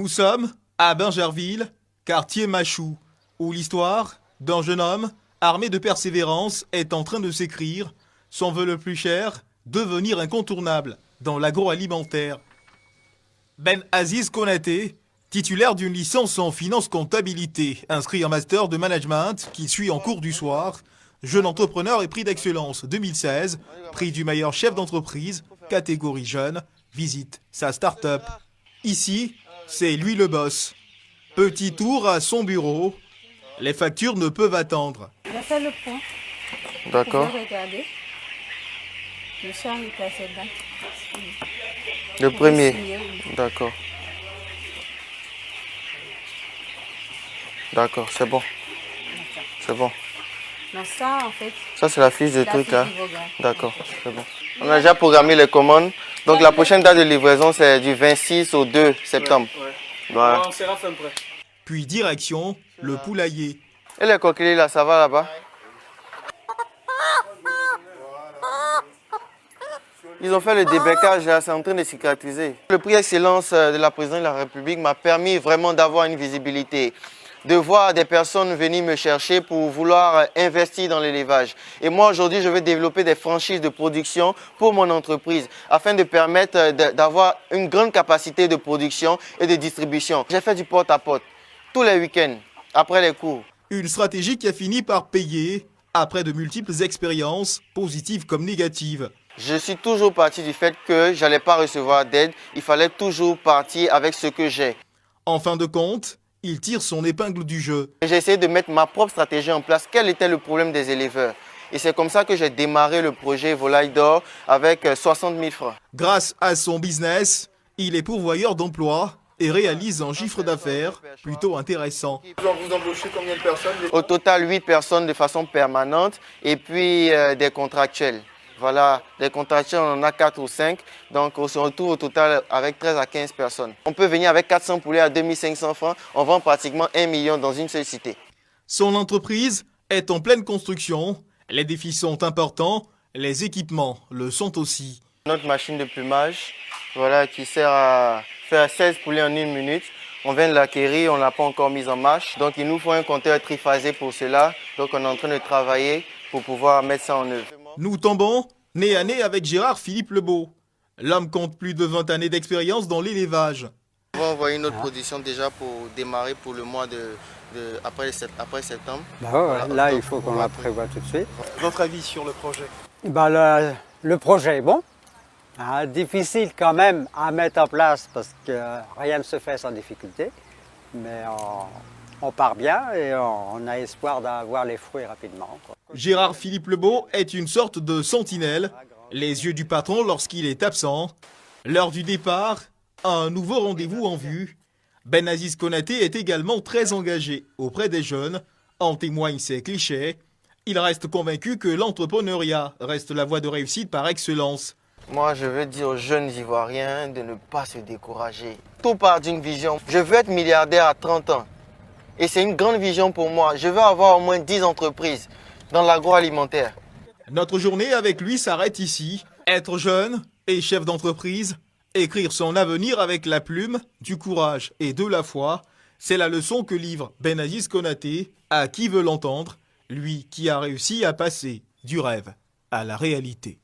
Nous sommes à Bingerville, quartier Machou, où l'histoire d'un jeune homme armé de persévérance est en train de s'écrire, son vœu le plus cher, devenir incontournable dans l'agroalimentaire. Ben Aziz Konaté, titulaire d'une licence en finance comptabilité, inscrit en master de management qui suit en cours du soir, jeune entrepreneur et prix d'excellence 2016, prix du meilleur chef d'entreprise, catégorie jeune, visite sa start-up. Ici, c'est lui le boss. Petit tour à son bureau. Les factures ne peuvent attendre. Il a fait le point. D'accord. Vous pouvez regarder. Le chien est placé dedans. Le premier. Signer, oui. D'accord. D'accord, c'est bon. C'est bon. Donc ça, en fait, Ça, c'est la fiche de la truc fiche là. du Vaughan. D'accord, c'est bon. On a déjà programmé les commandes. Donc la prochaine date de livraison, c'est du 26 au 2 septembre. Voilà. On sera fin prêt. Puis direction le poulailler. Et les coqueliers là, ça va là-bas? Ils ont fait le débecage là, c'est en train de cicatriser. Le prix Excellence de la Présidente de la République m'a permis vraiment d'avoir une visibilité, de voir des personnes venir me chercher pour vouloir investir dans l'élevage. Et moi aujourd'hui, je veux développer des franchises de production pour mon entreprise afin de permettre d'avoir une grande capacité de production et de distribution. J'ai fait du porte-à-porte tous les week-ends après les cours. Une stratégie qui a fini par payer après de multiples expériences, positives comme négatives. Je suis toujours parti du fait que je n'allais pas recevoir d'aide. Il fallait toujours partir avec ce que j'ai. En fin de compte, il tire son épingle du jeu. J'ai essayé de mettre ma propre stratégie en place. Quel était le problème des éleveurs? Et c'est comme ça que j'ai démarré le projet Volaille d'Or avec 60 000 francs. Grâce à son business, il est pourvoyeur d'emplois et réalise un chiffre d'affaires plutôt intéressant. Vous embauchez combien de personnes? Au total, 8 personnes de façon permanente et puis des contractuels. Voilà, des contractuels, on en a 4 ou 5. Donc, on se retrouve au total avec 13 à 15 personnes. On peut venir avec 400 poulets à 2500 francs. On vend pratiquement 1 million dans une seule cité. Son entreprise est en pleine construction. Les défis sont importants. Les équipements le sont aussi. Notre machine de plumage, voilà, qui sert à faire 16 poulets en 1 minute. On vient de l'acquérir, on ne l'a pas encore mise en marche. Donc, il nous faut un compteur triphasé pour cela. Donc, on est en train de travailler pour pouvoir mettre ça en œuvre. Nous tombons nez à nez avec Gérard Philippe Lebeau. L'homme compte plus de 20 années d'expérience dans l'élevage. On va envoyer notre production déjà pour démarrer pour le mois après septembre. Bah ouais, Voilà, là, donc, il faut qu'on on la va- prévoie tout de suite. Votre avis sur le projet? Bah, le projet est bon. Difficile quand même à mettre en place parce que rien ne se fait sans difficulté. Mais on part bien et on a espoir d'avoir les fruits rapidement, quoi. Gérard Philippe Lebeau est une sorte de sentinelle, les yeux du patron lorsqu'il est absent. L'heure du départ, un nouveau rendez-vous en vue. Ben Aziz Konaté est également très engagé auprès des jeunes, en témoignent ses clichés. Il reste convaincu que l'entrepreneuriat reste la voie de réussite par excellence. Moi, je veux dire aux jeunes Ivoiriens de ne pas se décourager. Tout part d'une vision. Je veux être milliardaire à 30 ans. Et c'est une grande vision pour moi. Je veux avoir au moins 10 entreprises dans l'agroalimentaire. Notre journée avec lui s'arrête ici. Être jeune et chef d'entreprise, écrire son avenir avec la plume, du courage et de la foi, c'est la leçon que livre Ben Aziz Konaté à qui veut l'entendre, lui qui a réussi à passer du rêve à la réalité.